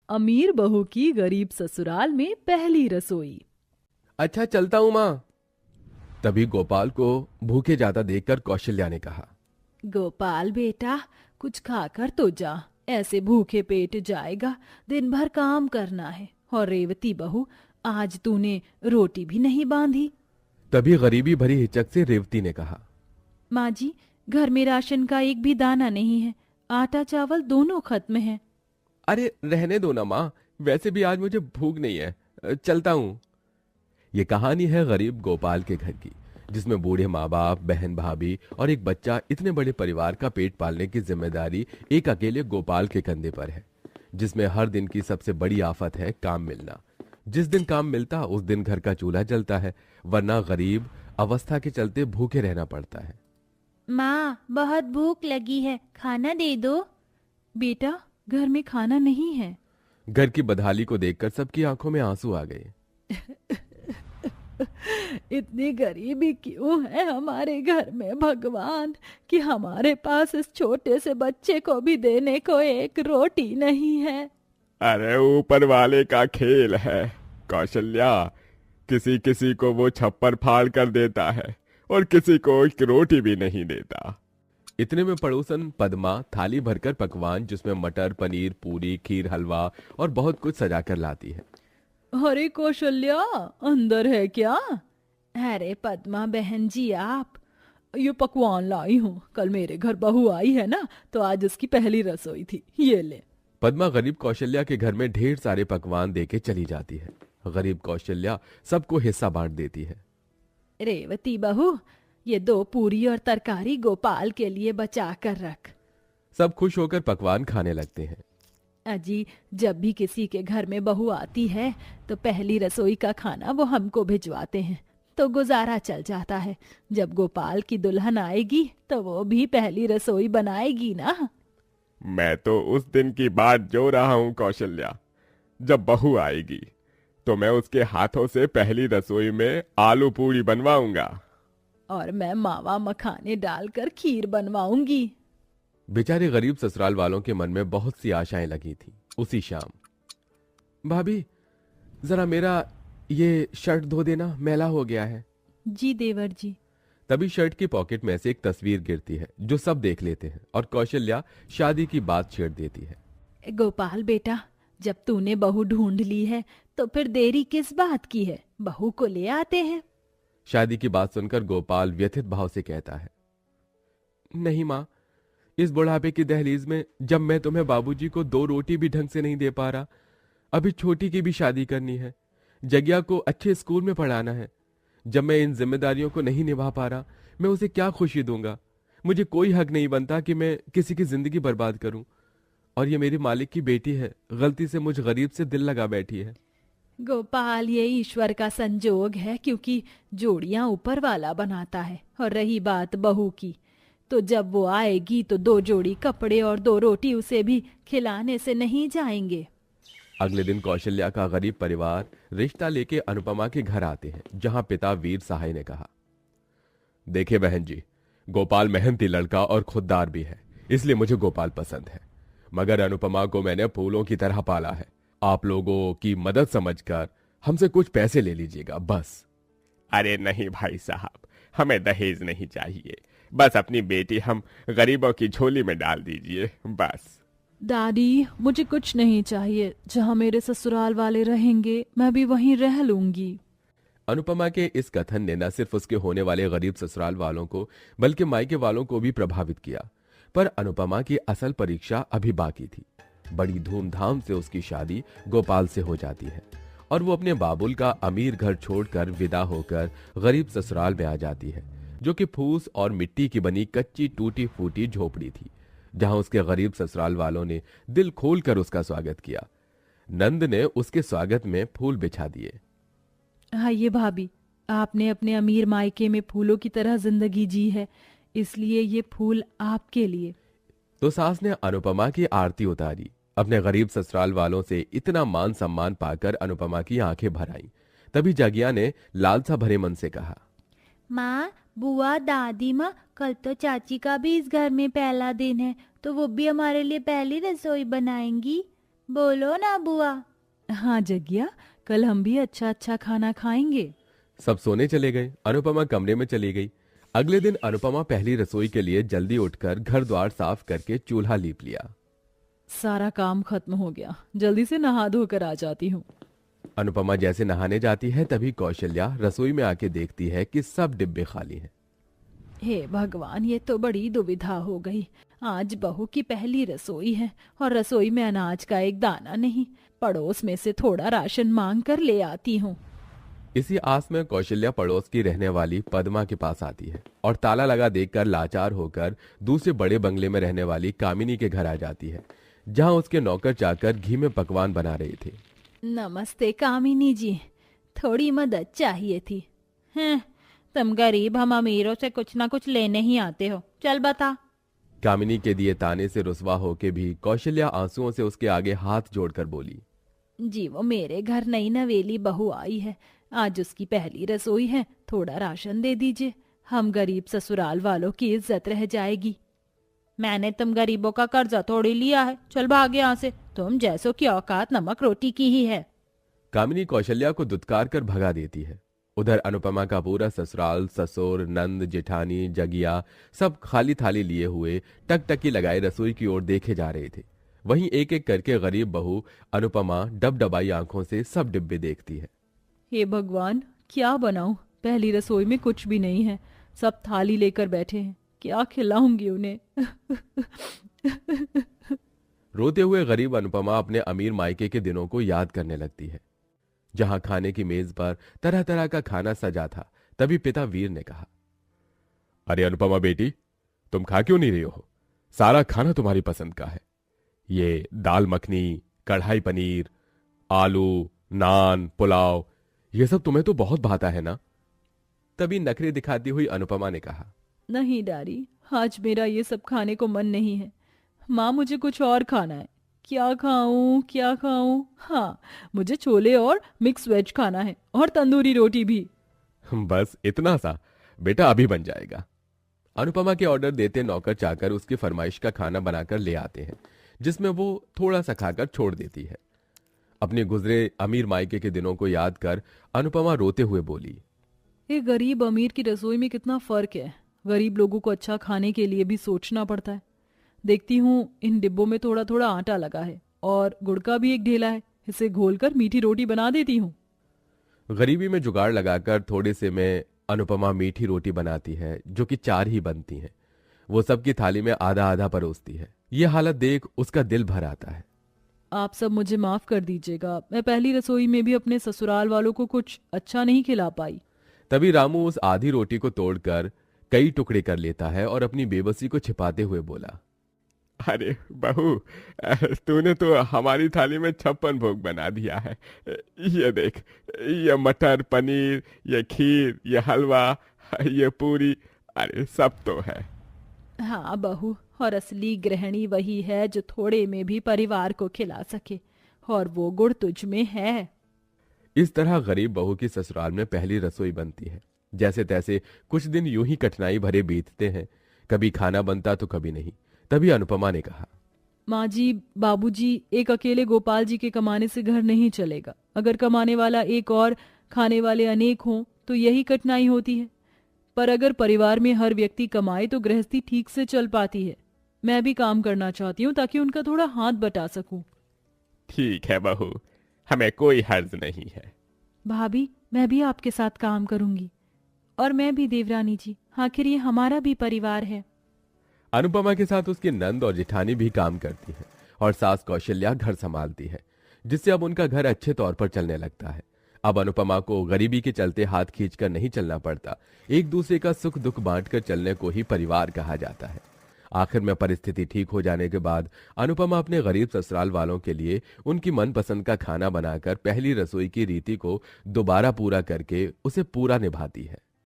अमीर बहू की गरीब ससुराल में पहली रसोई। अच्छा चलता हूं माँ। तभी गोपाल को भूखे जाता देखकर कौशल्या ने कहा। गोपाल बेटा, कुछ खाकर तो जा, ऐसे भूखे पेट जाएगा, दिन भर काम करना है। और रेवती बहू, आज तूने रोटी भी नहीं बांधी। तभी गरीबी भरी हिचक से रेवती ने कहा। माँ जी, घर में राशन का एक भी दाना नहीं है, आटा चावल दोनों खत्म है। अरे रहने दो ना माँ, वैसे भी आज मुझे भूख नहीं है, चलता हूं। ये कहानी है गरीब गोपाल के घर की, जिसमें बूढ़े माँ बाप, बहन भाभी और एक बच्चा, इतने बड़े परिवार का पेट पालने की जिम्मेदारी एक अकेले गोपाल के कंधे पर है। जिसमें हर दिन की सबसे बड़ी आफत है काम मिलना। जिस दिन काम मिलता उस दिन घर का चूल्हा जलता है, वरना गरीब अवस्था के चलते भूखे रहना पड़ता है। माँ, बहुत भूख लगी है, खाना दे दो। बेटा, घर में खाना नहीं है। घर की बदहाली को देखकर सबकी आंखों में आंसू आ गए। इतनी गरीबी क्यों है हमारे घर में भगवान, कि हमारे पास इस छोटे से बच्चे को भी देने को एक रोटी नहीं है। अरे ऊपर वाले का खेल है कौशल्या, किसी किसी को वो छप्पर फाड़ कर देता है और किसी को एक रोटी भी नहीं देता। इतने में पड़ोसन पद्मा थाली भरकर पकवान, जिसमें मटर, पनीर, पूरी, खीर, हलवा और बहुत कुछ सजाकर लाती है। अरे कौशल्या, अंदर है क्या? अरे पद्मा बहन जी, आप, ये पकवान लाई हूँ। कल मेरे घर बहू आई है ना, तो आज उसकी पहली रसोई थी, ये ले। पद्मा गरीब कौशल्या के घर में ढेर सारे पकवान देके चली जाती है। गरीब कौशल्या सबको हिस्सा बांट देती है। रेवती बहू, ये 2 पूरी और तरकारी गोपाल के लिए बचा कर रख। सब खुश होकर पकवान खाने लगते हैं। अजी, जब भी किसी के घर में बहू आती है तो पहली रसोई का खाना वो हमको भिजवाते हैं, तो गुजारा चल जाता है। जब गोपाल की दुल्हन आएगी तो वो भी पहली रसोई बनाएगी ना। मैं तो उस दिन की बात जो रहा हूं कौशल्या, जब बहू आएगी तो मैं उसके हाथों से पहली रसोई में आलू पूरी बनवाऊंगा। और मैं मावा मखाने डालकर खीर बनवाऊंगी। बेचारे गरीब ससुराल वालों के मन में बहुत सी आशाएं लगी थी। उसी शाम, भाभी जरा मेरा ये शर्ट धो देना, मैला हो गया है। जी देवर जी। तभी शर्ट की पॉकेट में से एक तस्वीर गिरती है, जो सब देख लेते हैं, और कौशल्या शादी की बात छेड़ देती है। गोपाल बेटा, जब तूने बहू ढूंढ ली है तो फिर देरी किस बात की है, बहू को ले आते हैं। शादी की बात सुनकर गोपाल व्यथित भाव से कहता है, नहीं माँ, इस बुढ़ापे की दहलीज में जब मैं तुम्हें बाबूजी को 2 रोटी भी ढंग से नहीं दे पा रहा, अभी छोटी की भी शादी करनी है, जगिया को अच्छे स्कूल में पढ़ाना है, जब मैं इन जिम्मेदारियों को नहीं निभा पा रहा, मैं उसे क्या खुशी दूंगा। मुझे कोई हक नहीं बनता कि मैं किसी की जिंदगी बर्बाद करूं। और ये मेरे मालिक की बेटी है, गलती से मुझ गरीब से दिल लगा बैठी है। गोपाल, ये ईश्वर का संजोग है, क्योंकि जोड़ियां ऊपर वाला बनाता है। और रही बात बहू की, तो जब वो आएगी तो 2 जोड़ी कपड़े और 2 रोटी उसे भी खिलाने से नहीं जाएंगे। अगले दिन कौशल्या का गरीब परिवार रिश्ता लेके अनुपमा के घर आते हैं, जहां पिता वीर सहाय ने कहा, देखिए बहन जी, गोपाल मेहनती लड़का और खुददार भी है, इसलिए मुझे गोपाल पसंद है। मगर अनुपमा को मैंने फूलों की तरह पाला है। आप लोगों की मदद समझकर हमसे कुछ पैसे ले लीजिएगा बस। अरे नहीं भाई साहब, हमें दहेज नहीं चाहिए, बस अपनी बेटी हम गरीबों की झोली में डाल दीजिए बस। दादी, मुझे कुछ नहीं चाहिए, जहाँ मेरे ससुराल वाले रहेंगे मैं भी वहीं रह लूंगी। अनुपमा के इस कथन ने न सिर्फ उसके होने वाले गरीब ससुराल वालों को, बल्कि मायके वालों को भी प्रभावित किया। पर अनुपमा की असल परीक्षा अभी बाकी थी। बड़ी धूमधाम से उसकी शादी गोपाल से हो जाती है और वो अपने बाबुल का अमीर घर छोड़कर विदा होकर गरीब ससुराल में आ जाती है, जो कि फूस और मिट्टी की बनी कच्ची टूटी फूटी झोपड़ी थी, जहां उसके गरीब ससुराल वालों ने दिल खोलकर उसका स्वागत किया। नंद ने उसके स्वागत में फूल बिछा दिए। हाँ, ये भाभी, आपने अपने अमीर मायके में फूलों की तरह जिंदगी जी है, इसलिए ये फूल आपके लिए। तो सास ने अनुपमा की आरती उतारी। अपने गरीब ससुराल वालों से इतना मान सम्मान पाकर अनुपमा की आंखें भर आईं। तभी जगिया ने लालसा भरे मन से कहा, माँ, बुआ, दादी माँ, कल तो चाची का भी इस घर में पहला दिन है, तो वो भी हमारे लिए पहली रसोई बनाएंगी। बोलो ना बुआ। हाँ जगिया, कल हम भी अच्छा अच्छा खाना खाएंगे। सब सोने चले गए। अनुपमा कमरे में चली गई। अगले दिन अनुपमा पहली रसोई के लिए जल्दी उठकर घर द्वार साफ करके चूल्हा लीप लिया। सारा काम खत्म हो गया, जल्दी से नहा धोकर आ जाती हूँ। अनुपमा जैसे नहाने जाती है तभी कौशल्या रसोई में आके देखती है कि सब डिब्बे खाली हैं। हे भगवान, ये तो बड़ी दुविधा हो गई। आज बहू की पहली रसोई है और रसोई में अनाज का एक दाना नहीं। पड़ोस में से थोड़ा राशन मांग कर ले आती हूँ। इसी आस में कौशल्या पड़ोस की रहने वाली पद्मा के पास आती है और ताला लगा देखकर लाचार होकर दूसरे बड़े बंगले में रहने वाली कामिनी के घर आ जाती है, जहां उसके नौकर चाकर घी में पकवान बना रहे थे। नमस्ते कामिनी जी, थोड़ी मदद चाहिए थी। हैं, तुम गरीब, हम अमीरों से कुछ ना कुछ लेने ही आते हो, चल बता। कामिनी के दिए ताने से रुसवा होके भी कौशल्या आंसुओं से उसके आगे हाथ जोड़कर बोली, जी वो मेरे घर नई नवेली बहू आई है, आज उसकी पहली रसोई है, थोड़ा राशन दे दीजिए, हम गरीब ससुराल वालों की इज्जत रह जाएगी। मैंने तुम गरीबों का कर्जा थोड़ी लिया है, चल भाग यहाँ से, तुम जैसों की औकात नमक रोटी की ही है। कामिनी कौशल्या को दुत्कार कर भगा देती है। उधर अनुपमा का पूरा ससुराल, ससुर, नंद, जेठानी, जगिया सब खाली थाली लिए हुए टकटकी लगाए रसोई की ओर देखे जा रहे थे। वहीं एक एक करके गरीब बहू अनुपमा डबडबाई आंखों से सब डिब्बे देखती है। हे भगवान, क्या बनाऊं? पहली रसोई में कुछ भी नहीं है, सब थाली लेकर बैठे हैं, क्या खिलाऊंगी उन्हें? रोते हुए गरीब अनुपमा अपने अमीर मायके के दिनों को याद करने लगती है, जहां खाने की मेज पर तरह तरह का खाना सजा था। तभी पिता वीर ने कहा, अरे अनुपमा बेटी, तुम खा क्यों नहीं रही हो? सारा खाना तुम्हारी पसंद का है। ये दाल मखनी, कढ़ाई पनीर, आलू, नान, पुलाव, ये सब तुम्हें तो बहुत भाता है ना? तभी नखरे दिखाती हुई अनुपमा ने कहा, नहीं डारी, आज मेरा ये सब खाने को मन नहीं है। माँ, मुझे कुछ और खाना है। क्या खाऊं क्या खाऊं? हाँ, मुझे छोले और मिक्स वेज खाना है और तंदूरी रोटी भी। बस इतना सा? बेटा अभी बन जाएगा। अनुपमा के ऑर्डर देते नौकर चाकर उसकी फरमाइश का खाना बनाकर ले आते हैं, जिसमें वो थोड़ा सा खाकर छोड़ देती है। अपने गुजरे अमीर मायके के दिनों को याद कर अनुपमा रोते हुए बोली, ये गरीब अमीर की रसोई में कितना फर्क है। गरीब लोगों को अच्छा खाने के लिए भी सोचना पड़ता है। देखती हूँ इन डिब्बों में थोड़ा थोड़ा आटा लगा है और गुड़ का भी एक ढेला है, इसे घोलकर मीठी रोटी बना देती हूँ। गरीबी में जुगाड़ लगाकर थोड़े से में अनुपमा मीठी रोटी बनाती है, जो कि 4 ही बनती हैं। वो सबकी थाली में आधा आधा परोसती है। ये हालत देख उसका दिल भर आता है। आप सब मुझे माफ कर दीजिएगा, मैं पहली रसोई में भी अपने ससुराल वालों को कुछ अच्छा नहीं खिला पाई। तभी रामू उस आधी रोटी को तोड़कर कई टुकड़े कर लेता है और अपनी बेबसी को छिपाते हुए बोला, अरे बहू, तूने तो हमारी थाली में 56 भोग बना दिया है। ये देख, ये मटर पनीर, ये खीर, ये हलवा, ये पूरी, अरे सब तो है। हाँ बहू, और असली गृहिणी वही है जो थोड़े में भी परिवार को खिला सके, और वो गुण तुझ में है। इस तरह गरीब बहू की ससुराल में पहली रसोई बनती है। जैसे तैसे कुछ दिन यूं ही कठिनाई भरे बीतते हैं। कभी खाना बनता तो कभी नहीं। तभी अनुपमा ने कहा, माँ जी, बाबूजी, एक अकेले गोपाल जी के कमाने से घर नहीं चलेगा। अगर कमाने वाला एक और खाने वाले अनेक हों तो यही कठिनाई होती है। पर अगर परिवार में हर व्यक्ति कमाए तो गृहस्थी ठीक से चल पाती है। मैं भी काम करना चाहती हूँ ताकि उनका थोड़ा हाथ बटा सकूं। ठीक है बहू, हमें कोई हर्ज नहीं है। भाभी, मैं भी आपके साथ काम करूंगी। और मैं भी देवरानी जी, आखिर ये हमारा भी परिवार है। अनुपमा के साथ उसकी नंद और जेठानी भी काम करती है और सास कौशल्या घर संभालती है, जिससे अब उनका घर अच्छे तौर पर चलने लगता है। अब अनुपमा को गरीबी के चलते हाथ खींचकर नहीं चलना पड़ता। एक दूसरे का सुख दुख बांटकर चलने को ही परिवार कहा जाता है। आखिर में परिस्थिति ठीक हो जाने के बाद अनुपमा अपने गरीब ससुराल वालों के लिए उनकी मनपसंद का खाना बनाकर पहली रसोई की रीति को दोबारा पूरा करके उसे पूरा निभाती है।